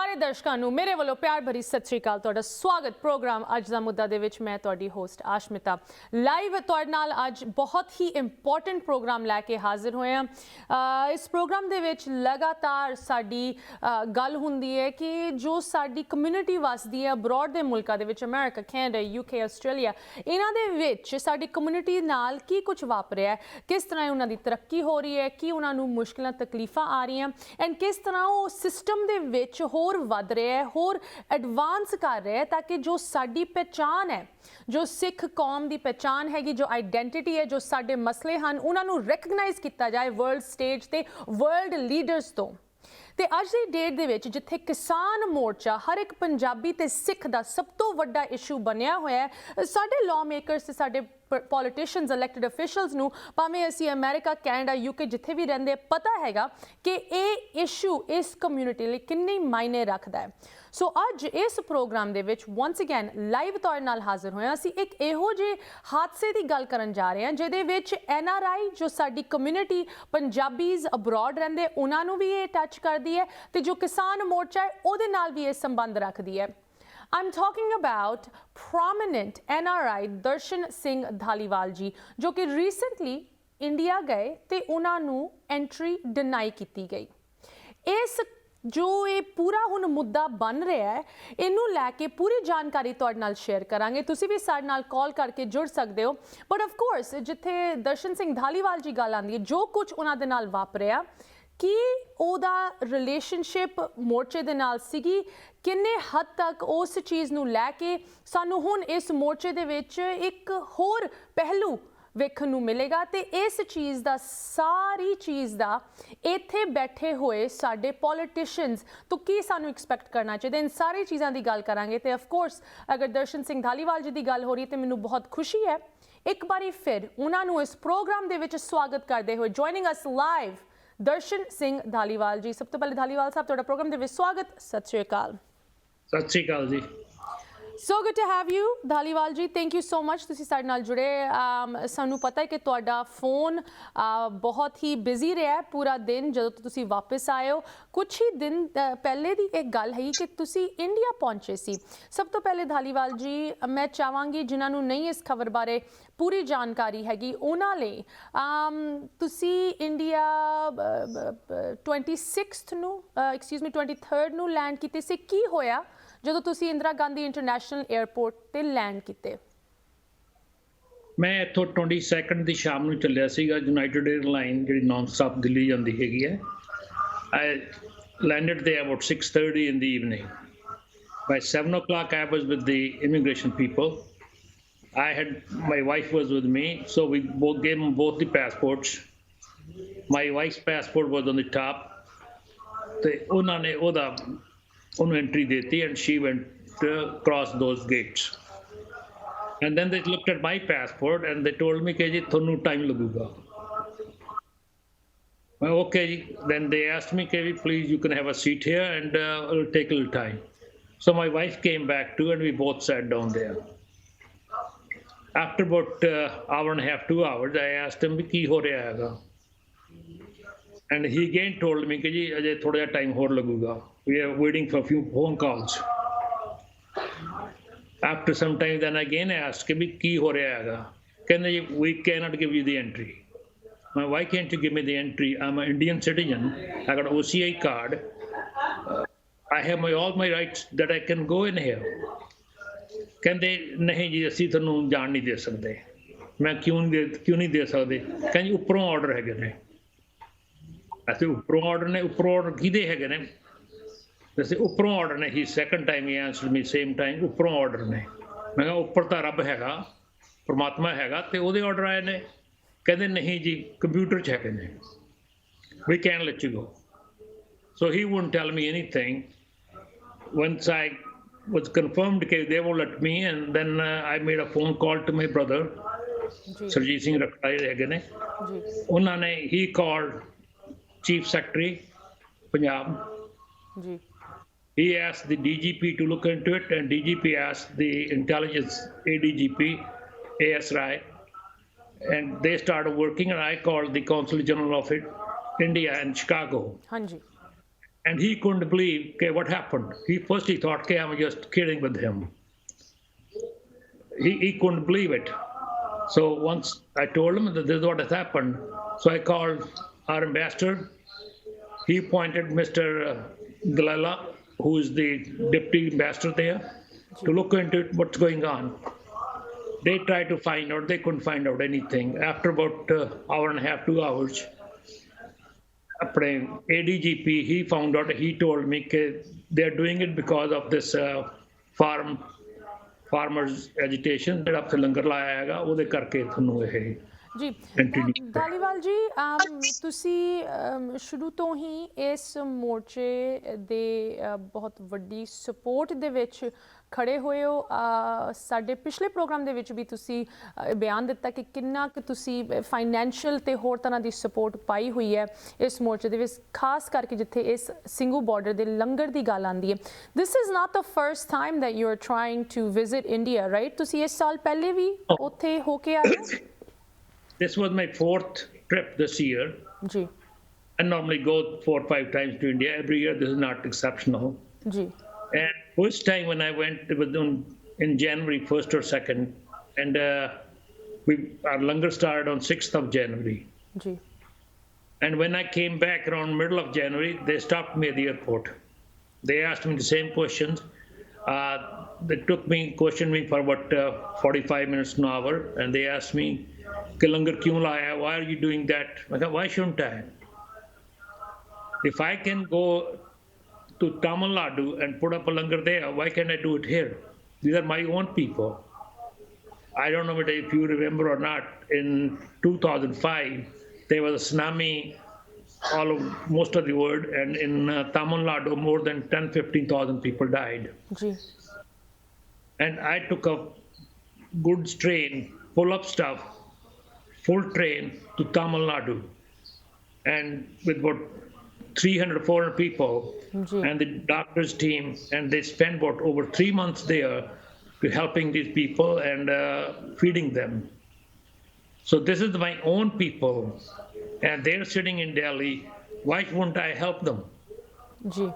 ਸਾਰੇ ਦਰਸ਼ਕਾਂ ਨੂੰ ਮੇਰੇ ਵੱਲੋਂ ਪਿਆਰ ਭਰੀ ਸਤਿ ਸ਼੍ਰੀ ਅਕਾਲ। ਤੁਹਾਡਾ ਸਵਾਗਤ ਪ੍ਰੋਗਰਾਮ ਅੱਜ ਦਾ ਮੁੱਦਾ ਦੇ ਵਿੱਚ। ਮੈਂ ਤੁਹਾਡੀ ਹੋਸਟ ਆਸ਼ਮਿਤਾ ਲਾਈਵ ਤੁਹਾਡੇ ਨਾਲ ਅੱਜ ਬਹੁਤ ਹੀ ਇੰਪੋਰਟੈਂਟ ਪ੍ਰੋਗਰਾਮ ਲੈ ਕੇ ਹਾਜ਼ਰ ਹੋਏ ਹਾਂ। ਇਸ ਪ੍ਰੋਗਰਾਮ ਦੇ ਵਿੱਚ ਲਗਾਤਾਰ ਸਾਡੀ ਗੱਲ ਹੁੰਦੀ ਹੈ ਕਿ ਜੋ ਸਾਡੀ ਕਮਿਊਨਿਟੀ ਵਸਦੀ ਹੈ ਅਬਰੋਡ ਦੇ ਮੁਲਕਾਂ ਦੇ ਵਿੱਚ, ਅਮਰੀਕਾ, ਕੈਨੇਡਾ, ਯੂਕੇ, ਆਸਟ੍ਰੇਲੀਆ, ਇਹਨਾਂ ਦੇ ਵਿੱਚ ਸਾਡੀ ਕਮਿਊਨਿਟੀ ਨਾਲ ਕੀ ਕੁਝ ਵਾਪਰਿਆ, ਕਿਸ ਤਰ੍ਹਾਂ ਉਹਨਾਂ ਦੀ ਤਰੱਕੀ ਹੋ ਰਹੀ ਹੈ, ਕੀ ਉਹਨਾਂ ਨੂੰ ਮੁਸ਼ਕਿਲਾਂ ਤਕਲੀਫਾਂ ਆ ਰਹੀਆਂ ਐਂਡ ਕਿਸ ਤਰ੍ਹਾਂ ਉਹ ਸਿਸਟਮ ਦੇ ਵਿੱਚ ਹੋਰ ਵੱਧ ਰਿਹਾ ਹੈ, ਹੋਰ ਐਡਵਾਂਸ ਕਰ ਰਿਹਾ ਹੈ ਤਾਂ ਕਿ ਜੋ ਸਾਡੀ ਪਹਿਚਾਨ ਹੈ, ਜੋ ਸਿੱਖ ਕੌਮ ਦੀ ਪਹਿਚਾਨ ਹੈਗੀ, ਜੋ ਆਈਡੈਂਟਿਟੀ ਹੈ, ਜੋ ਸਾਡੇ ਮਸਲੇ ਹਨ, ਉਹਨਾਂ ਨੂੰ ਰੈਕਗਨਾਈਜ਼ ਕੀਤਾ ਜਾਏ ਵਰਲਡ ਸਟੇਜ ਤੇ ਵਰਲਡ ਲੀਡਰਸ ਤੋਂ। ਤੇ ਅੱਜ ਦੀ ਡੇਟ ਦੇ ਵਿੱਚ ਜਿੱਥੇ ਕਿਸਾਨ ਮੋਰਚਾ ਹਰ ਇੱਕ ਪੰਜਾਬੀ ਤੇ ਸਿੱਖ ਦਾ ਸਭ ਤੋਂ ਵੱਡਾ ਇਸ਼ੂ ਬਣਿਆ ਹੋਇਆ ਹੈ, ਸਾਡੇ ਲਾਅ ਮੇਕਰਸ ਤੇ ਸਾਡੇ ਪੋਲੀਟੀਸ਼ੀਅਨਸ, ਇਲੈਕਟਡ ਅਫੀਸ਼ੀਅਲਸ ਨੂੰ ਭਾਵੇਂ ਅਸੀਂ ਅਮਰੀਕਾ, ਕੈਨੇਡਾ, ਯੂਕੇ ਜਿੱਥੇ ਵੀ ਰਹਿੰਦੇ ਪਤਾ ਹੈਗਾ ਕਿ ਇਹ ਇਸ਼ੂ ਇਸ ਕਮਿਊਨਿਟੀ ਲਈ ਕਿੰਨੇ ਮਾਇਨੇ ਰੱਖਦਾ ਹੈ। ਸੋ ਅੱਜ ਇਸ ਪ੍ਰੋਗਰਾਮ ਦੇ ਵਿੱਚ ਵਾਂਸ ਅਗੇਨ ਲਾਈਵ ਤੁਹਾਡੇ ਨਾਲ ਹਾਜ਼ਰ ਹੋਇਆ। ਅਸੀਂ ਇੱਕ ਇਹੋ ਜਿਹੇ ਹਾਦਸੇ ਦੀ ਗੱਲ ਕਰਨ ਜਾ ਰਹੇ ਹਾਂ ਜਿਹਦੇ ਵਿੱਚ NRI ਜੋ ਸਾਡੀ ਕਮਿਊਨਿਟੀ ਪੰਜਾਬੀਜ਼ ਅਬਰੋਡ ਰਹਿੰਦੇ ਉਹਨਾਂ ਨੂੰ ਵੀ ਇਹ ਟੱਚ ਕਰਦੀ ਹੈ ਤੇ ਜੋ ਕਿਸਾਨ ਮੋਰਚਾ ਹੈ ਉਹਦੇ ਨਾਲ ਵੀ ਇਹ ਸੰਬੰਧ ਰੱਖਦੀ ਹੈ। I'm talking about prominent NRI Darshan Singh Dhaliwal ਜੀ ਜੋ ਕਿ ਰੀਸੈਂਟਲੀ ਇੰਡੀਆ ਗਏ ਤੇ ਉਹਨਾਂ ਨੂੰ ਐਂਟਰੀ ਡਿਨਾਈ ਕੀਤੀ ਗਈ। ਇਸ ਜੋ ਇਹ ਪੂਰਾ ਹੁਣ ਮੁੱਦਾ ਬਣ ਰਿਹਾ ਹੈ ਇਹਨੂੰ ਲੈ ਕੇ ਪੂਰੀ ਜਾਣਕਾਰੀ ਤੁਹਾਡੇ ਨਾਲ ਸ਼ੇਅਰ ਕਰਾਂਗੇ। ਤੁਸੀਂ ਵੀ ਸਾਡੇ ਨਾਲ ਕਾਲ ਕਰਕੇ ਜੁੜ ਸਕਦੇ ਹੋ। ਬਟ ਆਫ ਕੋਰਸ ਜਿੱਥੇ ਦਰਸ਼ਨ ਸਿੰਘ ਧਾਲੀਵਾਲ ਜੀ ਗੱਲ ਆਉਂਦੀ ਹੈ, ਜੋ ਕੁਝ ਉਹਨਾਂ ਦੇ ਨਾਲ ਵਾਪਰਿਆ, ਕੀ ਉਹਦਾ ਰਿਲੇਸ਼ਨਸ਼ਿਪ ਮੋਰਚੇ ਦੇ ਨਾਲ ਸੀਗੀ, ਕਿੰਨੇ ਹੱਦ ਤੱਕ ਉਸ ਚੀਜ਼ ਨੂੰ ਲੈ ਕੇ ਸਾਨੂੰ ਹੁਣ ਇਸ ਮੋਰਚੇ ਦੇ ਵਿੱਚ ਇੱਕ ਹੋਰ ਪਹਿਲੂ ਵੇਖਣ ਨੂੰ ਮਿਲੇਗਾ ਤੇ ਇਸ ਚੀਜ਼ ਦਾ ਸਾਰੀ ਚੀਜ਼ ਦਾ ਇੱਥੇ ਬੈਠੇ ਹੋਏ ਸਾਡੇ ਪੋਲੀਟੀਸ਼ੀਅਨਸ ਤੋਂ ਕੀ ਸਾਨੂੰ ਐਕਸਪੈਕਟ ਕਰਨਾ ਚਾਹੀਦਾ, ਇਨ ਸਾਰੀ ਚੀਜ਼ਾਂ ਦੀ ਗੱਲ ਕਰਾਂਗੇ। ਤੇ ਆਫ ਕੋਰਸ ਅਗਰ ਦਰਸ਼ਨ ਸਿੰਘ ਧਾਲੀਵਾਲ ਜੀ ਦੀ ਗੱਲ ਹੋ ਰਹੀ ਹੈ ਤੇ ਮੈਨੂੰ ਬਹੁਤ ਖੁਸ਼ੀ ਹੈ ਇੱਕ ਵਾਰੀ ਫਿਰ ਉਹਨਾਂ ਨੂੰ ਇਸ ਪ੍ਰੋਗਰਾਮ ਦੇ ਵਿੱਚ ਸਵਾਗਤ ਕਰਦੇ ਹੋਏ ਜੁਆਇਨਿੰਗ ਅਸ ਲਾਈਵ ਦਰਸ਼ਨ ਸਿੰਘ ਧਾਲੀਵਾਲ ਜੀ। ਸਭ ਤੋਂ ਪਹਿਲੇ ਧਾਲੀਵਾਲ ਸਾਹਿਬ ਤੁਹਾਡਾ ਪ੍ਰੋਗਰਾਮ ਦੇ ਵਿੱਚ ਸਵਾਗਤ। ਸਤਿ ਸ਼੍ਰੀ ਅਕਾਲ। ਸਤਿ ਸ਼੍ਰੀ ਅਕਾਲ ਜੀ। So good to have you, Dhaliwal ਜੀ। ਥੈਂਕ ਯੂ ਸੋ ਮਚ ਤੁਸੀਂ ਸਾਡੇ ਨਾਲ ਜੁੜੇ। ਸਾਨੂੰ ਪਤਾ ਹੈ ਕਿ ਤੁਹਾਡਾ ਫੋਨ ਬਹੁਤ ਹੀ ਬਿਜ਼ੀ ਰਿਹਾ ਪੂਰਾ ਦਿਨ ਜਦੋਂ ਤੋਂ ਤੁਸੀਂ ਵਾਪਸ ਆਏ ਹੋ। ਕੁਛ ਹੀ ਦਿਨ ਪਹਿਲੇ ਦੀ ਇੱਕ ਗੱਲ ਹੈ ਕਿ ਤੁਸੀਂ ਇੰਡੀਆ ਪਹੁੰਚੇ ਸੀ। ਸਭ ਤੋਂ ਪਹਿਲੇ ਧਾਲੀਵਾਲ ਜੀ ਮੈਂ ਚਾਹਾਂਗੀ ਜਿਨ੍ਹਾਂ ਨੂੰ ਨਹੀਂ ਇਸ ਖਬਰ ਬਾਰੇ ਪੂਰੀ ਜਾਣਕਾਰੀ ਹੈਗੀ ਉਹਨਾਂ ਲਈ, ਤੁਸੀਂ ਇੰਡੀਆ 26 ਨੂੰ 23 ਨੂੰ ਲੈਂਡ ਕੀਤੇ ਸੀ। ਕੀ ਹੋਇਆ ਜਦੋਂ ਤੁਸੀਂ ਇੰਦਰਾ ਗਾਂਧੀ ਇੰਟਰਨੈਸ਼ਨਲ 에ਅਰਪੋਰਟ ਤੇ ਲੈਂਡ ਕੀਤੇ? ਮੈਂ ਇੱਥੋਂ 22 ਦੀ ਸ਼ਾਮ ਨੂੰ ਚੱਲਿਆ ਸੀਗਾ। ਯੂਨਾਈਟਿਡ 에ਅਰਲਾਈਨ ਜਿਹੜੀ ਨਾਨ ਸਟਾਪ ਦਿੱਲੀ ਜਾਂਦੀ ਹੈਗੀ ਹੈ। ਆਈ landed there about 6:30 in the evening. By 7 o'clock I was with the immigration people. My wife was with me, so we both gave them both the passports. My wife's passport was on the top. ਤੇ ਉਹਨਾਂ ਨੇ ਉਹਨੂੰ entry ਦਿੱਤੀ and she went across those gates. And then they looked at my passport and they told me ਕਿ ਜੀ ਤੁਹਾਨੂੰ time ਲੱਗੂਗਾ। ਮੈਂ okay ਜੀ। Then they asked me ਕਿ please you can have a seat here and it'll take a little time. So my wife came back too and we both sat down there. After about hour and a half, 2 hours, I asked him ਕੀ ਹੋ ਰਿਹਾ ਹੈਗਾ and he again told me ਕਿ ਜੀ ਅਜੇ ਥੋੜਾ ਜਿਹਾ time ਹੋਰ ਲੱਗੂਗਾ। We are waiting for a few phone calls. After some time, then again I asked ਕਿ ਕੀ ਹੋ ਰਿਹਾ ਹੈਗਾ। ਕਹਿੰਦੇ ਜੀ we cannot give you the entry. Why can't you give me the entry? I'm an Indian citizen. I got OCI card. I have all my rights that I can go in here. ਕਹਿੰਦੇ ਨਹੀਂ ਜੀ ਅਸੀਂ ਤੁਹਾਨੂੰ ਜਾਣ ਨਹੀਂ ਦੇ ਸਕਦੇ। ਮੈਂ ਕਿਉਂ ਨਹੀਂ ਦੇ ਸਕਦੇ? ਕਹਿੰਦੇ ਉੱਪਰੋਂ ਆਰਡਰ ਹੈਗੇ ਨੇ। ਅਸੀਂ ਉੱਪਰੋਂ ਆਰਡਰ ਨੇ। ਉੱਪਰੋਂ ਆਰਡਰ ਕਿਹਦੇ ਹੈਗੇ ਨੇ? ਵੈਸੇ ਉੱਪਰੋਂ ਆਰਡਰ ਨੇ। ਹੀ ਸੈਕੰਡ ਟਾਈਮ ਹੀ ਆਨਸਰਡ ਮੀ ਸੇਮ ਟਾਈਮ। ਉੱਪਰੋਂ ਆਰਡਰ ਨੇ। ਮੈਂ ਕਿਹਾ ਉੱਪਰ ਤਾਂ ਰੱਬ ਹੈਗਾ, ਪਰਮਾਤਮਾ ਹੈਗਾ ਤੇ ਉਹਦੇ ਆਰਡਰ ਆਏ ਨੇ। ਕਹਿੰਦੇ ਨਹੀਂ ਜੀ ਕੰਪਿਊਟਰ 'ਚ ਹੈਗੇ ਨੇ। We can let you go. So he wouldn't tell me anything. Once I was confirmed that they won't let me, and then I made a phone call to my brother, Sarjeet Singh Rakta ਹੈਗੇ ਨੇ। ਉਹਨਾਂ ਨੇ he called Chief Secretary Punjab. He asked the DGP to look into it, and DGP asked the intelligence ADGP, ASRI, and they started working, and I called the Consul General of India in Chicago. And he couldn't believe, okay, what happened. He thought, okay, I'm just kidding with him. He couldn't believe it. So once I told him that this is what has happened, so I called our ambassador. He appointed Mr. Galala, who is the deputy ambassador there, to look into what's going on. They tried to find out, they couldn't find out anything. After about hour and a half, 2 hours, ADGP, he found out, he told me that they're doing it because of this farmers agitation, ਜਿਹੜਾ ਉੱਥੇ ਲੰਗਰ ਲਾਇਆ ਹੈਗਾ ਉਹਦੇ ਕਰਕੇ ਤੁਹਾਨੂੰ ਇਹ ਜੀ continue Dhaliwal ਜੀ ਤੁਸੀਂ ਸ਼ੁਰੂ ਤੋਂ ਹੀ ਇਸ ਮੋਰਚੇ ਦੇ ਬਹੁਤ ਵੱਡੀ ਸਪੋਰਟ ਦੇ ਵਿੱਚ ਖੜੇ ਹੋਏ ਹੋ ਸਾਡੇ ਪਿਛਲੇ ਪ੍ਰੋਗਰਾਮ ਦੇ ਵਿੱਚ ਵੀ ਤੁਸੀਂ ਬਿਆਨ ਦਿੱਤਾ ਕਿ ਕਿੰਨਾ ਕੁ ਤੁਸੀਂ ਫਾਈਨੈਂਸ਼ੀਅਲ ਤੇ ਹੋਰ ਤਰ੍ਹਾਂ ਦੀ ਸਪੋਰਟ ਪਾਈ ਹੋਈ ਹੈ ਇਸ ਮੋਰਚੇ ਦੇ ਵਿੱਚ ਖਾਸ ਕਰਕੇ ਜਿੱਥੇ ਇਸ ਸਿੰਘੂ ਬਾਰਡਰ ਦੇ ਲੰਗਰ ਦੀ ਗੱਲ ਆਉਂਦੀ ਹੈ this is not the first time that you are trying to visit India right ਤੁਸੀਂ ਇਸ ਸਾਲ ਪਹਿਲੇ ਵੀ ਉੱਥੇ ਹੋ ਕੇ ਆਏ ਹੋ This was my 4th trip this year. Ji. I normally go 4 or 5 times to India. Every year, this is not exceptional. Ji. And first time when I went, it was in January 1st or 2nd. And our langar started on 6th of January. Ji. And when I came back around middle of January, they stopped me at the airport. They asked me the same questions. They questioned me for about 45 minutes to an hour. And they asked me, Langar kyun laya? Why are you doing that? I said, why shouldn't I? If I can go to Tamil Nadu and put up a langar there, why can't I do it here? These are my own people. I don't know if you remember or not, in 2005, there was a tsunami all over most of the world, and in Tamil Nadu, more than 10,000-15,000 people died. Ji. And I took a goods train full of stuff, full train to Tamil Nadu, and with about 300-400 people and the doctor's team, and they spent about over 3 months there to helping these people and feeding them. So this is my own people, and they're sitting in Delhi. Why won't I help them? Ji.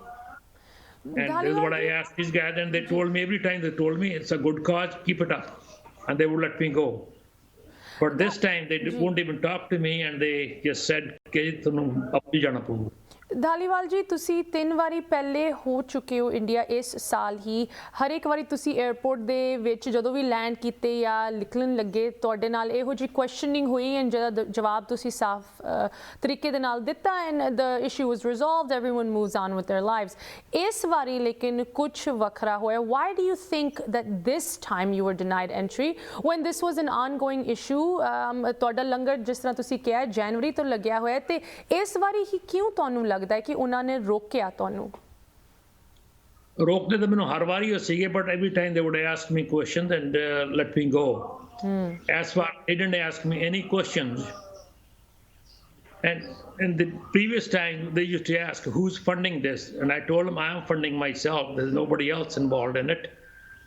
And this is what I asked these guys, and they told me every time, they told me it's a good cause, keep it up, and they would let me go. But this time they won't even talk to me, and they just said, "Okay, tunu apni jana pau." Dhaliwal ਜੀ ਤੁਸੀਂ 3 ਵਾਰੀ ਪਹਿਲੇ ਹੋ ਚੁੱਕੇ ਹੋ India ਇਸ ਸਾਲ ਹੀ ਹਰ ਇੱਕ ਵਾਰੀ ਤੁਸੀਂ 에ਅਰਪੋਰਟ ਦੇ ਵਿੱਚ ਜਦੋਂ ਵੀ ਲੈਂਡ ਕੀਤੇ ਜਾਂ ਨਿਕਲਣ ਲੱਗੇ ਤੁਹਾਡੇ ਨਾਲ ਇਹੋ ਜਿਹੀ ਕੁਐਸਚਨਿੰਗ ਹੋਈ ਐਂਡ ਜਿਹਦਾ ਜਵਾਬ ਤੁਸੀਂ ਸਾਫ਼ ਤਰੀਕੇ ਦੇ ਨਾਲ ਦਿੱਤਾ and the issue was resolved everyone moves on with their lives ਇਸ ਵਾਰੀ ਲੇਕਿਨ ਕੁਝ ਵੱਖਰਾ ਹੋਇਆ why do you think that this time you were denied entry when this was an ongoing issue ਤੁਹਾਡਾ ਲੰਗਰ ਜਿਸ ਤਰ੍ਹਾਂ ਤੁਸੀਂ ਕਿਹਾ ਜਨਵਰੀ ਤੋਂ ਲੱਗਿਆ ਹੋਇਆ ਤੇ ਇਸ ਵਾਰੀ ਹੀ ਕਿਉਂ ਤੁਹਾਨੂੰ ਲੱਗਦਾ ਹੈ ਕਿ ਉਹਨਾਂ ਨੇ ਰੋਕਿਆ ਤੁਹਾਨੂੰ ਰੋਕਦੇ ਤਾਂ ਮੈਨੂੰ ਹਰ ਵਾਰੀ ਹੋ ਸੀਗੇ but every time they would ask me questions and let me go. As far they didn't ask me any questions. And in the previous time they used to ask who's funding this, and I told them I am funding myself. There's nobody else involved in it.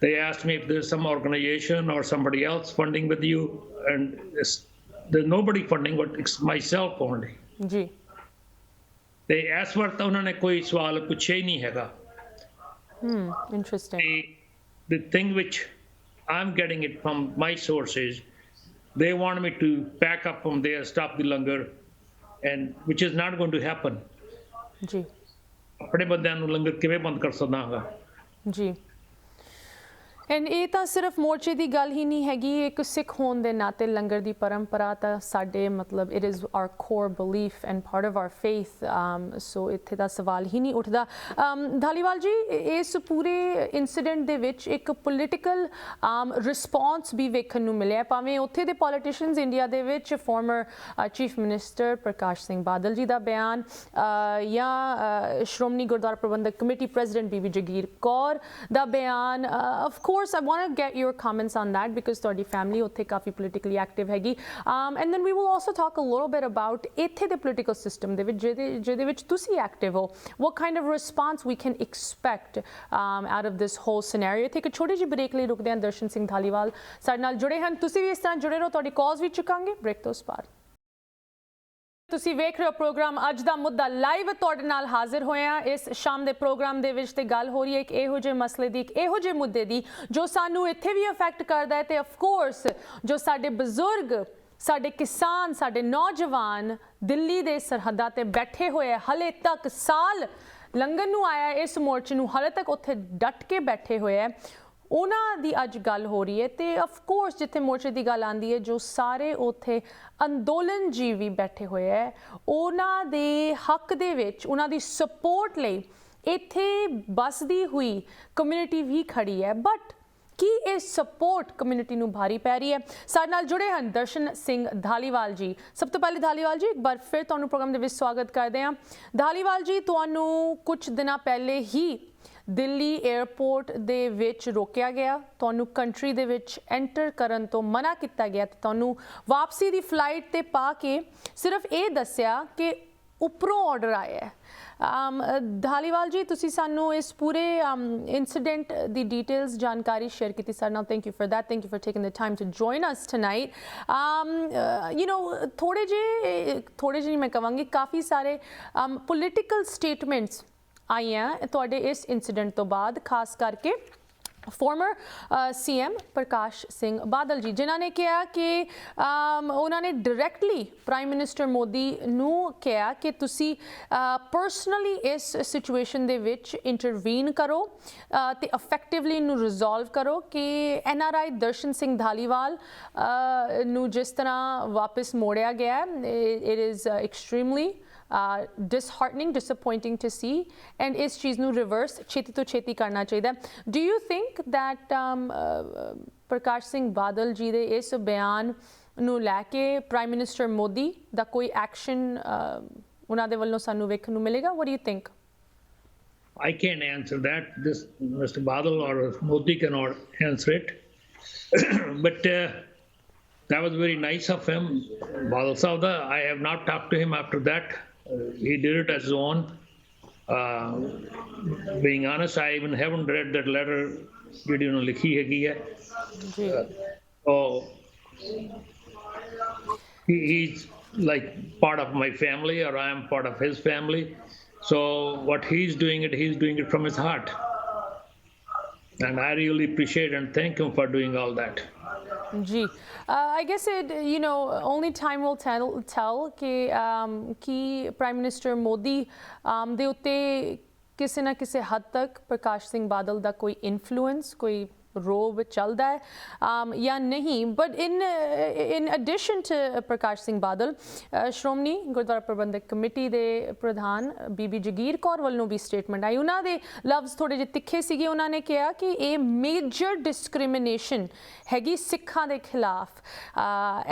They asked me if there's some organization or somebody else funding with you, and there's nobody funding but it's myself only. ਜੀ ਤੇ ਇਸ ਵਾਰ ਤਾਂ ਉਹਨਾਂ ਨੇ ਕੋਈ ਸਵਾਲ ਪੁੱਛਿਆ ਹੀ ਨਹੀਂ ਹੈਗਾ interesting the thing which I'm getting it from my sources, they want me to pack up from there, stop the langar, and which is not going to happen. ਜੀ ਆਪਣੇ ਬੰਦਿਆਂ ਨੂੰ ਲੰਗਰ ਕਿਵੇਂ ਬੰਦ ਕਰ ਸਕਦਾ ਹਾਂ ਜੀ ਐਂਡ ਇਹ ਤਾਂ ਸਿਰਫ ਮੋਰਚੇ ਦੀ ਗੱਲ ਹੀ ਨਹੀਂ ਹੈਗੀ ਇੱਕ ਸਿੱਖ ਹੋਣ ਦੇ ਨਾਤੇ ਲੰਗਰ ਦੀ ਪਰੰਪਰਾ ਤਾਂ ਸਾਡੇ ਮਤਲਬ it is our core belief and part of our faith so ਇੱਥੇ ਦਾ ਸਵਾਲ ਹੀ ਨਹੀਂ ਉੱਠਦਾ ਧਾਲੀਵਾਲ ਜੀ ਇਸ ਪੂਰੇ ਇਨਸੀਡੈਂਟ ਦੇ ਵਿੱਚ ਇੱਕ ਪੋਲੀਟੀਕਲ ਰਿਸਪੌਂਸ ਵੀ ਵੇਖਣ ਨੂੰ ਮਿਲਿਆ ਭਾਵੇਂ ਉੱਥੇ ਦੇ ਪੋਲੀਟੀਸ਼ੀਅਨਸ ਇੰਡੀਆ ਦੇ ਵਿੱਚ ਫਾਰਮਰ ਚੀਫ ਮਿਨਿਸਟਰ ਪ੍ਰਕਾਸ਼ ਸਿੰਘ ਬਾਦਲ ਜੀ ਦਾ ਬਿਆਨ ਜਾਂ ਸ਼੍ਰੋਮਣੀ ਗੁਰਦੁਆਰਾ ਪ੍ਰਬੰਧਕ ਕਮੇਟੀ ਪ੍ਰੈਜ਼ੀਡੈਂਟ ਬੀਬੀ ਜਗੀਰ ਕੌਰ ਦਾ ਬਿਆਨ of course I want to get your comments on that because ਤੁਹਾਡੀ family ਉੱਥੇ ਕਾਫੀ politically active ਹੈਗੀ and then we will also talk a little bit about ਇੱਥੇ ਦੇ political system ਦੇ ਵਿੱਚ ਜਿਹਦੇ ਵਿੱਚ ਤੁਸੀਂ active ਹੋ what kind of response we can expect out of this whole scenario ਇੱਥੇ ਇੱਕ ਛੋਟੀ ਜਿਹੀ ਬ੍ਰੇਕ ਲਈ ਰੁਕਦੇ ਹਾਂ ਦਰਸ਼ਨ ਸਿੰਘ ਧਾਲੀਵਾਲ ਸਾਡੇ ਨਾਲ ਜੁੜੇ ਹਨ ਤੁਸੀਂ ਵੀ ਇਸ ਤਰ੍ਹਾਂ ਜੁੜੇ ਰਹੋ ਤੁਹਾਡੀ ਕਾਲਸ ਵੀ ਚੁੱਕਾਂਗੇ ਬ੍ਰੇਕ ਤੋਂ ਉਸ ਪਾਰ ਤੁਸੀਂ ਵੇਖ ਰਹੇ ਹੋ ਪ੍ਰੋਗਰਾਮ ਅੱਜ ਦਾ ਮੁੱਦਾ ਲਾਈਵ ਤੁਹਾਡੇ ਨਾਲ ਹਾਜ਼ਰ ਹੋਏ ਆ। ਇਸ ਸ਼ਾਮ ਦੇ ਪ੍ਰੋਗਰਾਮ ਦੇ ਵਿੱਚ ਤੇ ਗੱਲ ਹੋ ਰਹੀ ਹੈ ਇੱਕ ਇਹੋ ਜਿਹੇ ਮਸਲੇ ਦੀ, ਇੱਕ ਇਹੋ ਜਿਹੇ ਮੁੱਦੇ ਦੀ ਜੋ ਸਾਨੂੰ ਇੱਥੇ ਵੀ ਅਫੈਕਟ ਕਰਦਾ ਹੈ ਤੇ ਆਫ ਕੋਰਸ ਜੋ ਸਾਡੇ ਬਜ਼ੁਰਗ, ਸਾਡੇ ਕਿਸਾਨ, ਸਾਡੇ ਨੌਜਵਾਨ ਦਿੱਲੀ ਦੇ ਸਰਹੱਦਾਂ ਤੇ ਬੈਠੇ ਹੋਏ ਆ, ਹਲੇ ਤੱਕ ਸਾਲ ਲੰਘਣ ਨੂੰ ਆਇਆ ਇਸ ਮੋਰਚੇ ਨੂੰ, ਹਲੇ ਤੱਕ ਉੱਥੇ ਡਟ ਕੇ ਬੈਠੇ ਹੋਏ ਆ, ਉਹਨਾਂ ਦੀ ਅੱਜ ਗੱਲ ਹੋ ਰਹੀ ਹੈ। ਤੇ ਆਫ ਕੋਰਸ ਜਿੱਥੇ ਮੋਰਚੇ ਦੀ ਗੱਲ ਆਉਂਦੀ ਹੈ, ਜੋ ਸਾਰੇ ਉੱਥੇ ਅੰਦੋਲਨ ਜੀਵੀ ਬੈਠੇ ਹੋਏ ਹੈ, ਉਹਨਾਂ ਦੇ ਹੱਕ ਦੇ ਵਿੱਚ, ਉਹਨਾਂ ਦੀ ਸਪੋਰਟ ਲਈ ਇੱਥੇ ਬਸਦੀ ਹੋਈ ਕਮਿਊਨਿਟੀ ਵੀ ਖੜੀ ਹੈ। ਬਟ ਕੀ ਇਹ ਸਪੋਰਟ ਕਮਿਊਨਿਟੀ ਨੂੰ ਭਾਰੀ ਪੈ ਰਹੀ ਹੈ? ਸਾਡੇ ਨਾਲ ਜੁੜੇ ਹਨ ਦਰਸ਼ਨ ਸਿੰਘ ਧਾਲੀਵਾਲ ਜੀ। ਸਭ ਤੋਂ ਪਹਿਲੇ ਧਾਲੀਵਾਲ ਜੀ, ਇੱਕ ਵਾਰ ਫਿਰ ਤੁਹਾਨੂੰ ਪ੍ਰੋਗਰਾਮ ਦੇ ਵਿੱਚ ਸਵਾਗਤ ਕਰਦੇ ਹਾਂ। ਧਾਲੀਵਾਲ ਜੀ, ਤੁਹਾਨੂੰ ਕੁਝ ਦਿਨਾਂ ਪਹਿਲੇ ਹੀ ਦਿੱਲੀ 에ਅਰਪੋਰਟ ਦੇ ਵਿੱਚ ਰੋਕਿਆ ਗਿਆ, ਤੁਹਾਨੂੰ ਕੰਟਰੀ ਦੇ ਵਿੱਚ ਐਂਟਰ ਕਰਨ ਤੋਂ ਮਨਾ ਕੀਤਾ ਗਿਆ ਤੇ ਤੁਹਾਨੂੰ ਵਾਪਸੀ ਦੀ ਫਲਾਈਟ ਤੇ ਪਾ ਕੇ ਸਿਰਫ ਇਹ ਦੱਸਿਆ ਕਿ ਉੱਪਰੋਂ ਆਰਡਰ ਆਇਆ ਹੈ। ਧਾਲੀਵਾਲ ਜੀ, ਤੁਸੀਂ ਸਾਨੂੰ ਇਸ ਪੂਰੇ ਇਨਸੀਡੈਂਟ ਦੀ ਡਿਟੇਲਸ ਜਾਣਕਾਰੀ ਸ਼ੇਅਰ ਕੀਤੀ ਸਾਡੇ ਨਾਲ। Thank you for that, thank you for taking the time to join us tonight. ਥੋੜੇ ਜਿਹੇ ਮੈਂ ਕਹਾਂਗੀ ਕਾਫੀ ਸਾਰੇ ਪੋਲੀਟੀਕਲ ਸਟੇਟਮੈਂਟਸ ਆਈਆਂ ਤੁਹਾਡੇ ਇਸ ਇਨਸੀਡੈਂਟ ਤੋਂ ਬਾਅਦ, ਖਾਸ ਕਰਕੇ ਫਾਰਮਰ ਸੀਐਮ ਪ੍ਰਕਾਸ਼ ਸਿੰਘ ਬਾਦਲ ਜੀ, ਜਿਨ੍ਹਾਂ ਨੇ ਕਿਹਾ ਕਿ ਉਹਨਾਂ ਨੇ ਡਾਇਰੈਕਟਲੀ ਪ੍ਰਾਈਮ ਮਿਨਿਸਟਰ ਮੋਦੀ ਨੂੰ ਕਿਹਾ ਕਿ ਤੁਸੀਂ ਪਰਸਨਲੀ ਇਸ ਸਿਚੁਏਸ਼ਨ ਦੇ ਵਿੱਚ ਇੰਟਰਵੀਨ ਕਰੋ ਤੇ ਇਫੈਕਟਿਵਲੀ ਇਹਨੂੰ ਰਿਜ਼ੋਲਵ ਕਰੋ ਕਿ NRI ਦਰਸ਼ਨ ਸਿੰਘ ਧਾਲੀਵਾਲ ਨੂੰ ਜਿਸ ਤਰ੍ਹਾਂ ਵਾਪਸ ਮੋੜਿਆ ਗਿਆ, it is extremely disheartening, disappointing to see, and ਇਸ ਚੀਜ਼ ਨੂੰ ਰਿਵਰਸ ਛੇਤੀ ਤੋਂ ਛੇਤੀ ਕਰਨਾ ਚਾਹੀਦਾ। Do you think that ਪ੍ਰਕਾਸ਼ ਸਿੰਘ ਬਾਦਲ ਜੀ ਦੇ ਇਸ ਬਿਆਨ ਨੂੰ ਲੈ ਕੇ ਪ੍ਰਾਈਮ ਮਿਨਿਸਟਰ ਮੋਦੀ ਦਾ ਕੋਈ ਐਕਸ਼ਨ ਉਹਨਾਂ ਦੇ ਵੱਲੋਂ ਸਾਨੂੰ ਵੇਖਣ ਨੂੰ ਮਿਲੇਗਾ? What do you think? I can't answer that. This Mr. Badal or Modi cannot answer it. But that was very nice of him. Badal Sahab, I have not talked to him after that. He did it as his own. Being honest, I even haven't read that letter ਜਿਹੜੀ ਉਹਨੇ ਲਿਖੀ ਹੈਗੀ ਹੈ। So he's like part of my family, or I am part of his family. So what he's doing it from his heart, and I really appreciate and thank him for doing all that. जी, I guess it, only time will tell कि prime minister Modi ਦੇ ਉੱਤੇ ਕਿਸੇ ਨਾ ਕਿਸੇ ਹੱਦ ਤੱਕ ਪ੍ਰਕਾਸ਼ ਸਿੰਘ ਬਾਦਲ ਦਾ ਕੋਈ ਇਨਫਲੂਐਂਸ, ਕੋਈ ਰੋਬ ਚੱਲਦਾ ਹੈ ਜਾਂ ਨਹੀਂ। But in addition to Prakash Singh Badal, Shiromani Gurdwara Prabandhak committee ਦੇ ਪ੍ਰਧਾਨ ਬੀਬੀ ਜਗੀਰ ਕੌਰ ਵੱਲੋਂ ਵੀ ਸਟੇਟਮੈਂਟ ਆਈ। ਉਹਨਾਂ ਦੇ ਲਫ਼ਜ਼ ਥੋੜ੍ਹੇ ਜਿਹੇ ਤਿੱਖੇ ਸੀਗੇ। ਉਹਨਾਂ ਨੇ ਕਿਹਾ ਕਿ ਇਹ ਮੇਜਰ ਡਿਸਕ੍ਰਿਮੀਨੇਸ਼ਨ ਹੈਗੀ ਸਿੱਖਾਂ ਦੇ ਖਿਲਾਫ,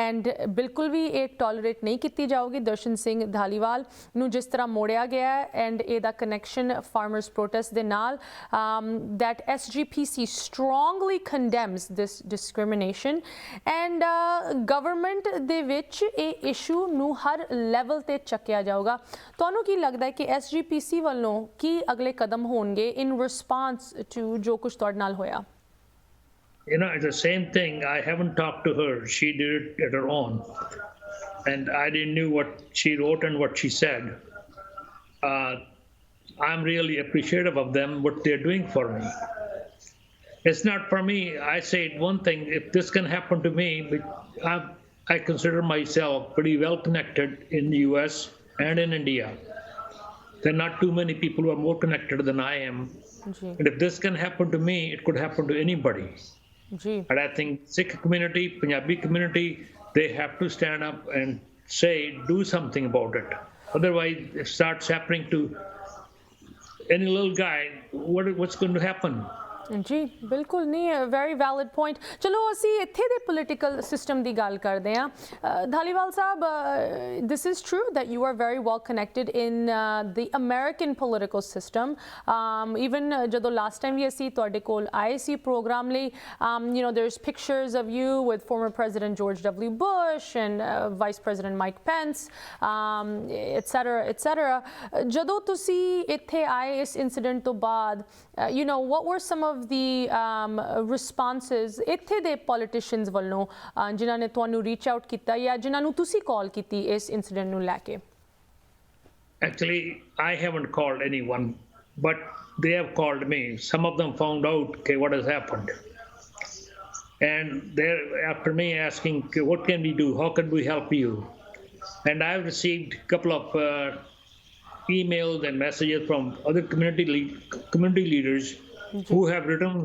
ਐਂਡ ਬਿਲਕੁਲ ਵੀ ਇਹ ਟੋਲਰੇਟ ਨਹੀਂ ਕੀਤੀ ਜਾਊਗੀ। ਦਰਸ਼ਨ ਸਿੰਘ ਧਾਲੀਵਾਲ ਨੂੰ ਜਿਸ ਤਰ੍ਹਾਂ ਮੋੜਿਆ ਗਿਆ ਐਂਡ ਇਹਦਾ ਕਨੈਕਸ਼ਨ ਫਾਰਮਰਸ ਪ੍ਰੋਟੈਸਟ ਦੇ ਨਾਲ, that SGPC strongly condemns this discrimination, and government ਦੇ ਵਿੱਚ ਇਹ ਇਸ਼ੂ ਨੂੰ ਹਰ ਲੈਵਲ ਤੇ ਚੱਕਿਆ ਜਾਊਗਾ। ਤੁਹਾਨੂੰ ਕੀ ਲੱਗਦਾ ਹੈ ਕਿ SGPC ਵੱਲੋਂ ਕੀ ਅਗਲੇ ਕਦਮ ਹੋਣਗੇ in response to ਜੋ ਕੁਝ ਤੁਹਾਡੇ ਨਾਲ ਹੋਇਆ? It's the same thing. I haven't talked to her. She did it at her own, and I didn't know what she wrote and what she said. I'm really appreciative of them, what they're doing for me. It's not for me. I say one thing, if this can happen to me, I consider myself pretty well connected in the US and in India. There are not too many people who are more connected than I am. And if this can happen to me, it could happen to anybody. And I think Sikh community, Punjabi community, they have to stand up and say, do something about it. Otherwise, it starts happening to any little guy, what's going to happen? ਜੀ ਬਿਲਕੁਲ ਨਹੀਂ, very valid point. ਚਲੋ ਅਸੀਂ ਇੱਥੇ ਦੇ political system ਦੀ ਗੱਲ ਕਰਦੇ ਹਾਂ। ਧਾਲੀਵਾਲ ਸਾਹਿਬ, this is true that you are very well connected in the American political system. Even ਜਦੋਂ ਲਾਸਟ ਟਾਈਮ ਵੀ ਅਸੀਂ ਤੁਹਾਡੇ ਕੋਲ ਆਏ ਸੀ ਪ੍ਰੋਗਰਾਮ ਲਈ, there's pictures of you with former President George W. Bush and Vice President Mike Pence, etc. ਜਦੋਂ ਤੁਸੀਂ ਇੱਥੇ ਆਏ ਇਸ ਇਨਸੀਡੈਂਟ ਤੋਂ ਬਾਅਦ, what were some of of the responses ਇੱਥੇ ਦੇ politicians ਵੱਲੋਂ ਜਿਨ੍ਹਾਂ ਨੇ ਤੁਹਾਨੂੰ ਰੀਚ ਆਊਟ ਕੀਤਾ ਜਾਂ ਜਿਨ੍ਹਾਂ ਨੂੰ ਤੁਸੀਂ ਕਾਲ ਕੀਤੀ ਇਸ ਇਨਸੀਡੈਂਟ ਨੂੰ ਲੈ ਕੇ? Actually, I haven't called anyone, but they have called me. Some of them found out, okay, what has happened. And they're after me asking, okay, what can we do? How can we help you? And I've received a couple of emails and messages from other community leaders who have written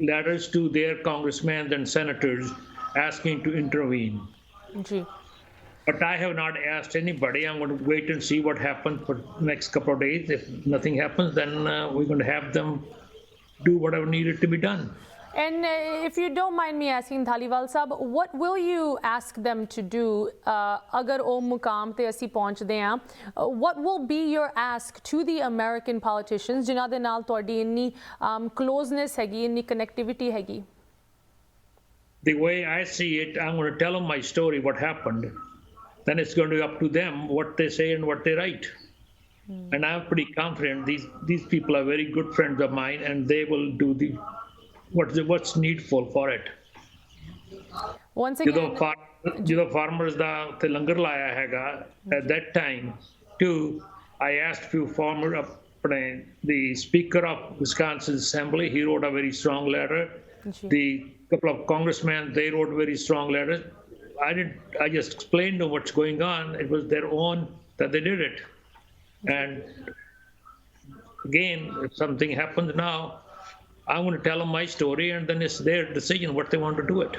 letters to their congressmen and senators asking to intervene. ਜੀ But I have not asked anybody. I'm going to wait and see what happens for the next couple of days. If nothing happens, then we're going to have them do whatever needed to be done. And if you don't mind me asking, Dhaliwal Sahab, what will you ask them to do agar ਉਹ ਮੁਕਾਮ ਤੇ ਅਸੀਂ ਪਹੁੰਚਦੇ ਹਾਂ? What will be your ask to the American politicians ਜਿਨ੍ਹਾਂ ਦੇ ਨਾਲ ਤੁਹਾਡੀ ਇੰਨੀ closeness ਹੈਗੀ, ਇੰਨੀ connectivity ਹੈਗੀ? The way I see it, I'm going to tell them my story, what happened. Then it's going to be up to them what they say and what they write. And I'm pretty confident these people are very good friends of mine, and they will do what's needful for it. Once again, ਜਦੋਂ farmers ਦਾ ਤੇ ਲੰਗਰ ਲਾਇਆ ਹੈਗਾ, at that time too, I asked few farmers, the Speaker of Wisconsin Assembly, he wrote a very strong letter. The couple of congressmen, they wrote very strong letters. I just explained to them what's going on. It was their own that they did it. And again, if something happens now, I'm going to tell them my story, and then it's their decision what they want to do it.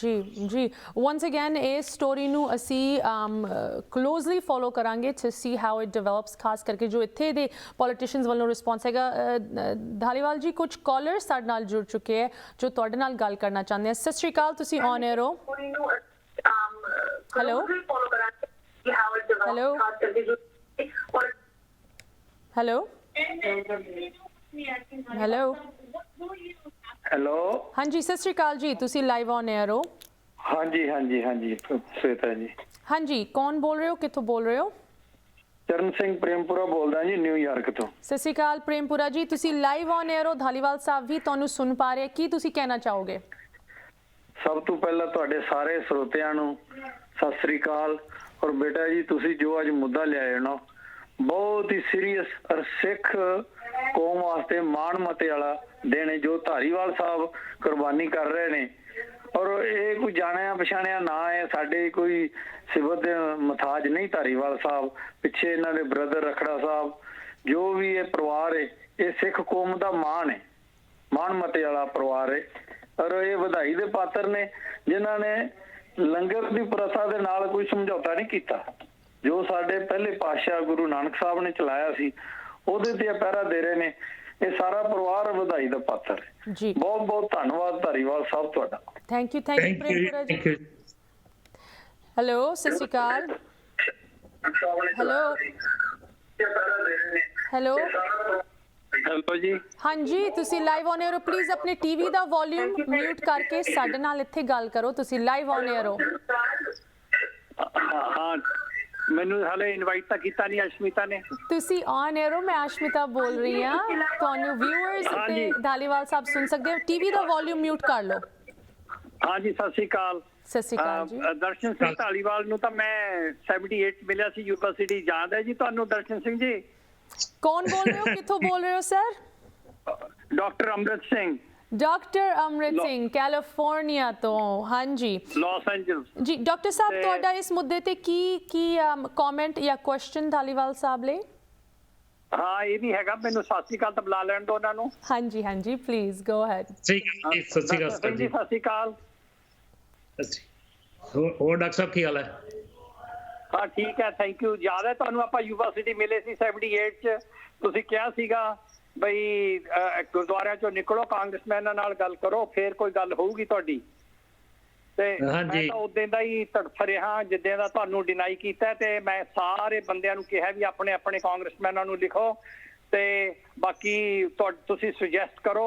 ਜੀ once again ਇਸ story ਨੂੰ ਅਸੀਂ closely follow ਕਰਾਂਗੇ to see how it develops, ਖਾਸ ਕਰਕੇ ਜੋ ਇੱਥੇ ਦੇ ਪੋਲੀਟੀਸ਼ੀਅਨਸ ਵੱਲੋਂ ਰਿਸਪੌਂਸ ਹੈਗਾ। ਧਾਲੀਵਾਲ ਜੀ, ਕੁਝ ਕਾਲਰਸ ਸਾਡੇ ਨਾਲ ਜੁੜ ਚੁੱਕੇ ਹੈ ਜੋ ਤੁਹਾਡੇ ਨਾਲ ਗੱਲ ਕਰਨਾ ਚਾਹੁੰਦੇ ਆ। ਸਤਿ ਸ਼੍ਰੀ ਅਕਾਲ, ਤੁਸੀਂ ਔਨ 에ਅਰ ਹੋ। Hello hello hello hello hello ਹਾਂਜੀ, ਸਤਿ ਸ਼੍ਰੀ ਅਕਾਲ ਜੀ, ਤੁਸੀਂ ਲਾਈਵ ਔਨ 에ਅਰ ਹੋ। ਹਾਂਜੀ ਸਵੇਤਾ ਜੀ। ਹਾਂਜੀ, ਕੌਣ ਬੋਲ ਰਹੇ ਹੋ, ਕਿੱਥੋਂ ਬੋਲ ਰਹੇ ਹੋ? ਚਰਨ ਸਿੰਘ ਪ੍ਰੇਮਪੁਰਾ ਬੋਲਦਾ ਜੀ, ਨਿਊਯਾਰਕ ਤੋਂ। ਸਤਿ ਸ਼੍ਰੀ ਅਕਾਲ ਪ੍ਰੇਮਪੁਰਾ ਜੀ, ਤੁਸੀਂ ਲਾਈਵ ਔਨ 에ਅਰ ਹੋ। ਧਾਲੀਵਾਲ ਸਾਹਿਬ ਵੀ ਤੁਹਾਨੂੰ ਸੁਣ ਪਾ ਰਹੇ, ਕੀ ਤੁਸੀਂ ਕਹਿਣਾ ਚਾਹੋਗੇ? ਸਭ ਤੋਂ ਪਹਿਲਾਂ ਤੁਹਾਡੇ ਸਾਰੇ ਸਰੋਤਿਆਂ ਨੂੰ ਸਤਿ ਸ੍ਰੀ ਅਕਾਲ। ਔਰ ਬੇਟਾ ਜੀ, ਤੁਸੀਂ ਜੋ ਅੱਜ ਮੁੱਦਾ ਲਿਆਏ ਹੋ, ਬਹੁਤ ਹੀ ਸੀਰੀਅਸ ਔਰ ਸਿੱਖ ਕੌਮ ਵਾਸਤੇ ਮਾਣ ਮਤੇ ਵਾਲਾ ਦਿਨ ਹੈ ਜੋ ਧਾਰੀਵਾਲ ਸਾਹਿਬ ਕੁਰਬਾਨੀ ਕਰ ਰਹੇ ਨੇ। ਔਰ ਇਹ ਕੋਈ ਜਾਣਿਆ ਪਛਾਣਿਆ ਨਾ ਹੈ, ਸਾਡੇ ਕੋਈ ਸਿਫਤ ਦੇ ਮਥਾਜ ਨਹੀਂ ਧਾਰੀਵਾਲ ਸਾਹਿਬ। ਪਿੱਛੇ ਇਹਨਾਂ ਦੇ ਬ੍ਰਦਰ ਰਖੜਾ ਸਾਹਿਬ, ਜੋ ਵੀ ਇਹ ਪਰਿਵਾਰ ਹੈ, ਇਹ ਸਿੱਖ ਕੌਮ ਦਾ ਮਾਣ ਹੈ, ਮਾਣ ਮਤੇ ਵਾਲਾ ਪਰਿਵਾਰ ਹੈ। ਔਰ ਇਹ ਵਧਾਈ ਦੇ ਪਾਤਰ ਨੇ ਜਿਨ੍ਹਾਂ ਨੇ ਲੰਗਰ ਦੀ ਪ੍ਰਥਾ ਦੇ ਨਾਲ ਕੋਈ ਸਮਝੌਤਾ ਨਹੀਂ ਕੀਤਾ। ਜੋ ਸਾਡੇ ਪਹਿਲੇ ਪਾਤਸ਼ਾਹ ਗੁਰੂ ਨਾਨਕ ਸਾਹਿਬ ਨੇ ਚਲਾਇਆ ਸੀ, ਉਹਦੇ ਤੇ ਪਹਿਰਾ ਦੇ ਰਹੇ ਨੇ। ਇਹ ਸਾਰਾ ਪਰਿਵਾਰ ਵਧਾਈ ਦਾ ਪਾਤਰ ਹੈ। ਜੀ ਬਹੁਤ ਬਹੁਤ ਧੰਨਵਾਦ ਧਾਰੀਵਾਲ ਸਾਹਿਬ ਤੁਹਾਡਾ। ਥੈਂਕ ਯੂ ਪ੍ਰੇਮਪੁਰਾ ਜੀ। ਹੈਲੋ, ਸਤਿ ਸ਼੍ਰੀ ਅਕਾਲ। ਹੈਲੋ ਹੈਲੋ ਹੈਲੋ ਜੀ। ਹਾਂਜੀ, ਤੁਸੀਂ ਲਾਈਵ ਔਨ 에ਅਰ ਹੋ। ਪਲੀਜ਼ ਆਪਣੇ ਟੀਵੀ ਦਾ ਵੋਲਿਊਮ ਮਿਊਟ ਕਰਕੇ ਸਾਡੇ ਨਾਲ ਇੱਥੇ ਗੱਲ ਕਰੋ। ਤੁਸੀਂ ਲਾਈਵ ਔਨ 에ਅਰ ਹੋ। ਹਾਂ, ਮੈਨੂੰ ਹਾਲੇ ਇਨਵਾਈਟ ਤਾਂ ਕੀਤਾ ਨਹੀਂ ਅਸ਼ਮਿਤਾ ਨੇ। ਤੁਸੀਂ ਔਨ 에ਅਰ ਹੋ, ਮੈਂ ਅਸ਼ਮਿਤਾ ਬੋਲ ਰਹੀ ਹਾਂ। ਤੁਹਾਨੂੰ ਵਿਊਅਰਸ ਤੇ ਧਾਲੀਵਾਲ ਸਾਹਿਬ ਸੁਣ ਸਕਦੇ ਹੋ। ਟੀਵੀ ਦਾ ਵੋਲਿਊਮ ਮਿਊਟ ਕਰ ਲਓ। ਹਾਂਜੀ, ਸਤਿ ਸ਼੍ਰੀ ਅਕਾਲ। ਸਤਿ ਸ਼੍ਰੀ ਅਕਾਲ ਜੀ। ਦਰਸ਼ਨ ਸਿੰਘ ਧਾਲੀਵਾਲ ਨੂੰ ਤਾਂ ਮੈਂ 78 ਮਿਲਿਆ ਸੀ ਯੂਨੀਵਰਸਿਟੀ, ਯਾਦ ਹੈ ਜੀ ਤੁਹਾਨੂੰ ਦਰਸ਼ਨ ਸਿੰਘ ਜੀ? ਕੌਣ ਬੋਲ ਰਹੇ ਹੋ, ਕਿੱਥੋਂ ਬੋਲ ਰਹੇ ਹੋ sir? Doctor Amrit Singh. Doctor Amrit Singh California ਤੋਂ। ਹਾਂਜੀ, ਲਾਸ ਐਂਜਲਸ ਜੀ। ਡਾਕਟਰ ਸਾਹਿਬ, ਤੁਹਾਡਾ ਇਸ ਮੁੱਦੇ ਤੇ ਕੀ ਕਮੈਂਟ ਜਾਂ ਕੁਐਸਚਨ ਧਾਲੀਵਾਲ ਸਾਹਿਬ ਲਈ? ਹਾਂ, ਇਹ ਵੀ ਹੈਗਾ। ਮੈਨੂੰ ਸਤਿ ਸ਼੍ਰੀ ਅਕਾਲ ਤਾਂ ਬੁਲਾ ਲੈਣ ਦਿਓ ਉਹਨਾਂ ਨੂੰ। ਹਾਂਜੀ ਪਲੀਜ਼ ਗੋ ਅਹੈਡ। ਸਤਿ ਸ਼੍ਰੀ ਅਕਾਲ ਜੀ। ਸਤਿ ਸ਼੍ਰੀ ਅਕਾਲ। ਹੋਰ ਡਾਕਟਰ ਸਾਹਿਬ ਕੀ ਹਾਲ ਹੈ? ਹਾਂ, ਠੀਕ ਹੈ, ਥੈਂਕ ਯੂ। ਯਾਦ ਹੈ ਤੁਹਾਨੂੰ ਆਪਾਂ ਯੂਨੀਵਰਸਿਟੀ ਮਿਲੇ ਸੀ 78 ਚ। ਤੁਸੀਂ ਕਿਹਾ ਸੀਗਾ ਬਈ ਗੁਰਦੁਆਰਿਆਂ ਚੋਂ ਨਿਕਲੋ, ਕਾਂਗਰਸਮੈਨਾਂ ਨਾਲ ਗੱਲ ਕਰੋ, ਫੇਰ ਕੋਈ ਗੱਲ ਹੋਊਗੀ ਤੁਹਾਡੀ। ਤੇ ਮੈਂ ਤਾਂ ਉਦੋਂ ਦਾ ਹੀ ਤੜਫ ਰਿਹਾ ਜਿੱਦਾਂ ਦਾ ਤੁਹਾਨੂੰ ਡਿਨਾਈ ਕੀਤਾ। ਤੇ ਮੈਂ ਸਾਰੇ ਬੰਦਿਆਂ ਨੂੰ ਕਿਹਾ ਵੀ ਆਪਣੇ ਆਪਣੇ ਕਾਂਗਰਸਮੈਨਾਂ ਨੂੰ ਲਿਖੋ, ਤੇ ਬਾਕੀ ਤੁਸੀਂ ਸੁਜੈਸਟ ਕਰੋ।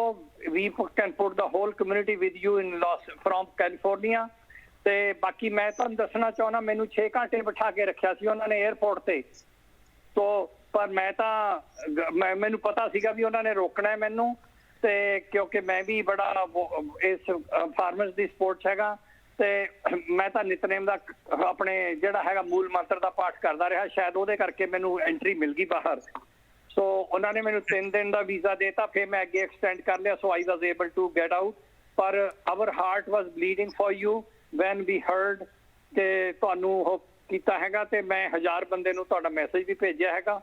We can put the whole community with you in from California. ਤੇ ਬਾਕੀ ਮੈਂ ਤੁਹਾਨੂੰ ਦੱਸਣਾ ਚਾਹੁੰਦਾ, ਮੈਨੂੰ 6 ਘੰਟੇ ਬਿਠਾ ਕੇ ਰੱਖਿਆ ਸੀ ਉਹਨਾਂ ਨੇ 에ਅਰਪੋਰਟ ਤੇ। ਪਰ ਮੈਂ ਤਾਂ ਮੈਨੂੰ ਪਤਾ ਸੀਗਾ ਵੀ ਉਹਨਾਂ ਨੇ ਰੋਕਣਾ ਹੈ ਮੈਨੂੰ। ਤੇ ਕਿਉਂਕਿ ਮੈਂ ਵੀ ਬੜਾ ਇਸ ਫਾਰਮਰਸ ਦੀ ਸਪੋਰਟ ਹੈਗਾ ਤੇ ਮੈਂ ਤਾਂ ਨਿਤਨੇਮ ਦਾ ਆਪਣੇ ਜਿਹੜਾ ਹੈਗਾ ਮੂਲ ਮੰਤਰ ਦਾ ਪਾਠ ਕਰਦਾ ਰਿਹਾ, ਸ਼ਾਇਦ ਉਹਦੇ ਕਰਕੇ ਮੈਨੂੰ ਐਂਟਰੀ ਮਿਲ ਗਈ ਬਾਹਰ। ਸੋ ਉਹਨਾਂ ਨੇ ਮੈਨੂੰ 3 ਦਿਨ ਦਾ ਵੀਜ਼ਾ ਦੇਤਾ, ਫਿਰ ਮੈਂ ਅੱਗੇ ਐਕਸਟੈਂਡ ਕਰ ਲਿਆ, so I was able to get out. ਪਰ our heart was bleeding for you when we heard ਤੇ ਤੁਹਾਨੂੰ ਉਹ ਕੀਤਾ ਹੈਗਾ, ਤੇ ਮੈਂ 1000 ਬੰਦੇ ਨੂੰ ਤੁਹਾਡਾ ਮੈਸੇਜ ਵੀ ਭੇਜਿਆ ਹੈਗਾ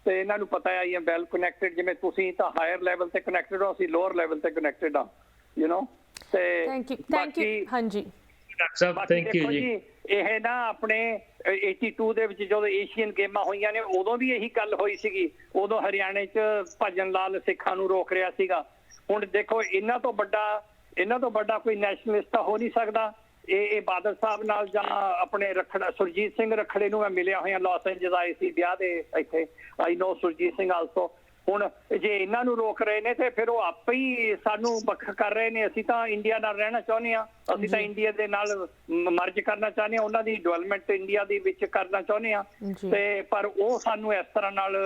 ਤੇ ਇਹਨਾਂ ਨੂੰ ਪਤਾ ਹੈ ਆਈ ਐਮ ਵੈਲ ਕਨੈਕਟਡ। ਜਿਵੇਂ ਤੁਸੀਂ ਤਾਂ ਹਾਇਰ ਲੈਵਲ ਤੇ ਕਨੈਕਟਡ ਹੋ, ਅਸੀਂ ਲੋਅਰ ਲੈਵਲ ਤੇ ਕਨੈਕਟਡ ਆ, ਯੂ ਨੋ। ਤੇ ਥੈਂਕ ਯੂ ਹਾਂਜੀ ਡਾਕਟਰ ਸਾਹਿਬ ਥੈਂਕ ਯੂ ਜੀ। ਇਹ ਨਾ ਆਪਣੇ 82 ਦੇ ਵਿੱਚ ਜਦੋਂ ਏਸ਼ੀਅਨ ਗੇਮਾਂ ਹੋਈਆਂ ਨੇ ਉਦੋਂ ਵੀ ਇਹੀ ਗੱਲ ਹੋਈ ਸੀਗੀ, ਉਦੋਂ ਹਰਿਆਣੇ 'ਚ ਭਜਨ ਲਾਲ ਸਿੱਖਾਂ ਨੂੰ ਰੋਕ ਰਿਹਾ ਸੀਗਾ। ਹੁਣ ਦੇਖੋ ਇਹਨਾਂ ਤੋਂ ਵੱਡਾ ਕੋਈ ਨੈਸ਼ਨਲਿਸਟ ਤਾਂ ਹੋ ਨਹੀਂ ਸਕਦਾ। ਇਹ ਬਾਦਲ ਸਾਹਿਬ ਨਾਲ ਜਾਂ ਆਪਣੇ ਸੁਰਜੀਤ ਸਿੰਘ ਰਖੜੇ ਨੂੰ ਮੈਂ ਮਿਲਿਆ ਹੋਇਆ, ਲਾਸ ਐਂਜਲਸ ਆਏ ਸੀ ਵਿਆਹ ਦੇ ਇੱਥੇ, ਆਈ ਨੋ ਸੁਰਜੀਤ ਸਿੰਘ ਆਲਸੋ। ਹੁਣ ਜੇ ਇਹਨਾਂ ਨੂੰ ਰੋਕ ਰਹੇ ਨੇ ਤੇ ਫਿਰ ਉਹ ਆਪੇ ਹੀ ਸਾਨੂੰ ਵੱਖ ਕਰ ਰਹੇ ਨੇ। ਅਸੀਂ ਤਾਂ ਇੰਡੀਆ ਨਾਲ ਰਹਿਣਾ ਚਾਹੁੰਦੇ ਹਾਂ, ਅਸੀਂ ਤਾਂ ਇੰਡੀਆ ਦੇ ਨਾਲ ਮਰਜ ਕਰਨਾ ਚਾਹੁੰਦੇ ਹਾਂ, ਉਹਨਾਂ ਦੀ ਡਿਵੈਲਪਮੈਂਟ ਇੰਡੀਆ ਦੇ ਵਿੱਚ ਕਰਨਾ ਚਾਹੁੰਦੇ ਹਾਂ ਤੇ ਪਰ ਉਹ ਸਾਨੂੰ ਇਸ ਤਰ੍ਹਾਂ ਨਾਲ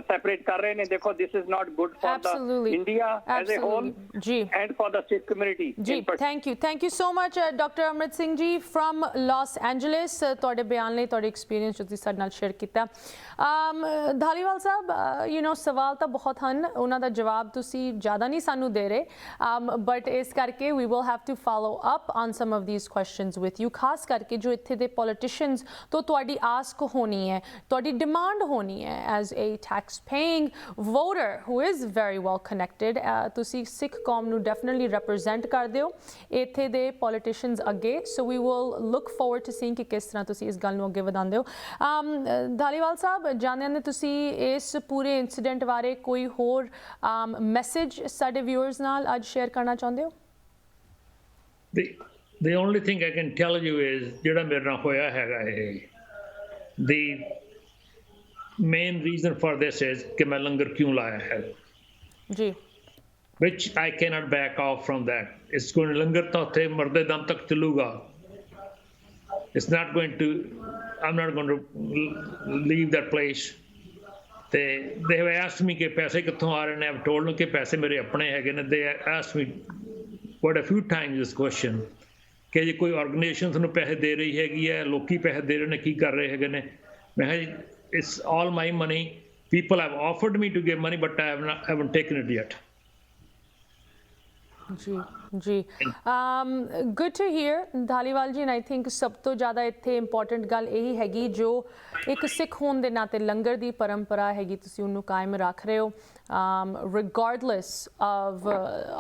ਸੈਪਰੇਟ ਕਰ ਰਹੇ ਨੇ। ਦੇਖੋ this is not good for the India as a whole ਜੀ and for the Sikh community ਜੀ। Thank you so much doctor Amrit Singh ji from Las Angeles, ਤੁਹਾਡੇ ਬਿਆਨ ਲਈ, ਤੁਹਾਡੇ ਐਕਸਪੀਰੀਅੰਸ ਜੋ ਤੁਸੀਂ ਸਾਡੇ ਨਾਲ ਸ਼ੇਅਰ ਕੀਤਾ। ਧਾਲੀਵਾਲ ਸਾਹਿਬ ਯੂ ਨੋ ਸਵਾਲ ਤਾਂ ਬਹੁਤ ਹਨ, ਉਹਨਾਂ ਦਾ ਜਵਾਬ ਤੁਸੀਂ ਜ਼ਿਆਦਾ ਨਹੀਂ ਸਾਨੂੰ ਦੇ ਰਹੇ, ਬਟ ਇਸ ਕਰਕੇ we will have to follow up on some of these questions with you, ਖਾਸ ਕਰਕੇ ਜੋ ਇੱਥੇ ਦੇ ਪੋਲੀਟੀਸ਼ੀਅਨਸ ਤੋਂ ਤੁਹਾਡੀ ਆਸਕ ਹੋਣੀ ਹੈ, ਤੁਹਾਡੀ ਡਿਮਾਂਡ ਹੋਣੀ ਹੈ as a tax paying voter who is very well connected. ਤੁਸੀਂ ਸਿੱਖ ਕੌਮ ਨੂੰ ਡੈਫੀਨਿਟਲੀ ਰਿਪਰੈਜ਼ੈਂਟ ਕਰਦੇ ਹੋ ਇੱਥੇ ਦੇ ਪੋਲੀਟੀਸ਼ੀਅਨਸ ਅੱਗੇ, so we will look forward to seeing ਕਿ ਕਿਸ ਤਰ੍ਹਾਂ ਤੁਸੀਂ ਇਸ ਗੱਲ ਨੂੰ ਅੱਗੇ ਵਧਾਉਂਦੇ ਹੋ। ਧਾਲੀਵਾਲ ਸਾਹਿਬ, ਜਾਣਦੇ ਨੇ ਤੁਸੀਂ ਇਸ ਪੂਰੇ ਇੰਸੀਡੈਂਟ ਬਾਰੇ ਕੋਈ ਹੋਰ ਮੈਸੇਜ ਸਾਡੇ ਵਿਊਅਰਸ ਨਾਲ ਅੱਜ ਸ਼ੇਅਰ ਕਰਨਾ ਚਾਹੁੰਦੇ ਹੋ? The only thing I can tell you is ਜਿਹੜਾ ਮੇਰੇ ਨਾਲ ਹੋਇਆ ਹੈਗਾ ਇਹ, the main reason for this is ਕਿ ਮੈਂ ਲੰਗਰ ਕਿਉਂ ਲਾਇਆ ਹੈ ਜੀ, which I cannot back off from that. It's going to ਲੰਗਰ ਤਾਂ ਉੱਥੇ ਮਰਦੇ ਦਮ ਤੱਕ ਚੱਲੂਗਾ। It's not going to, I'm not going to leave that place. They have asked me ਕਿ ਪੈਸੇ ਕਿੱਥੋਂ ਆ ਰਹੇ ਨੇ। I've told them ਕਿ ਪੈਸੇ ਮੇਰੇ ਆਪਣੇ ਹੈਗੇ ਨੇ। They asked me quite a few times this question ਕਿ ਜੇ ਕੋਈ ਆਰਗੇਨਾਈਜੇਸ਼ਨ ਤੁਹਾਨੂੰ ਪੈਸੇ ਦੇ ਰਹੀ ਹੈਗੀ ਹੈ, ਲੋਕੀ ਪੈਸੇ ਦੇ ਰਹੇ ਨੇ, ਕੀ ਕਰ ਰਹੇ ਹੈਗੇ ਨੇ? ਮੈਂ ਕਿਹਾ it's all my money. People have offered me to give money, but I haven't taken it yet. ਜੀ ਗੁੱਡ ਟੂ ਹੀਅਰ ਧਾਲੀਵਾਲ ਜੀ। ਐਂਡ ਆਈ ਥਿੰਕ ਸਭ ਤੋਂ ਜ਼ਿਆਦਾ ਇੱਥੇ ਇੰਪੋਰਟੈਂਟ ਗੱਲ ਇਹੀ ਹੈਗੀ, ਜੋ ਇੱਕ ਸਿੱਖ ਹੋਣ ਦੇ ਨਾਤੇ ਲੰਗਰ ਦੀ ਪਰੰਪਰਾ ਹੈਗੀ ਤੁਸੀਂ ਉਹਨੂੰ ਕਾਇਮ ਰੱਖ ਰਹੇ ਹੋ, regardless of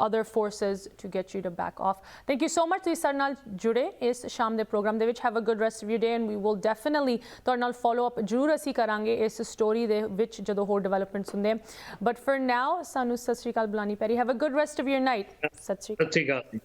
other forces to get you to back off. Thank you so much ਤੁਸੀਂ ਸਾਡੇ ਨਾਲ ਜੁੜੇ ਇਸ ਸ਼ਾਮ ਦੇ ਪ੍ਰੋਗਰਾਮ ਦੇ ਵਿੱਚ। Have a good rest of your day and we will definitely ਤੁਹਾਡੇ ਨਾਲ ਫੋਲੋ ਅਪ ਜ਼ਰੂਰ ਅਸੀਂ ਕਰਾਂਗੇ ਇਸ ਸਟੋਰੀ ਦੇ ਵਿੱਚ ਜਦੋਂ ਹੋਰ ਡਿਵੈਲਪਮੈਂਟਸ ਹੁੰਦੇ। ਬਟ ਫॉर नाउ ਸਾਨੂੰ ਸਤਿ ਸ਼੍ਰੀ ਅਕਾਲ ਬੁਲਾਣੀ ਪੈ ਰਹੀ। Have a good rest of your night। ਸਤਿ ਸ਼੍ਰੀ ਅਕਾਲ।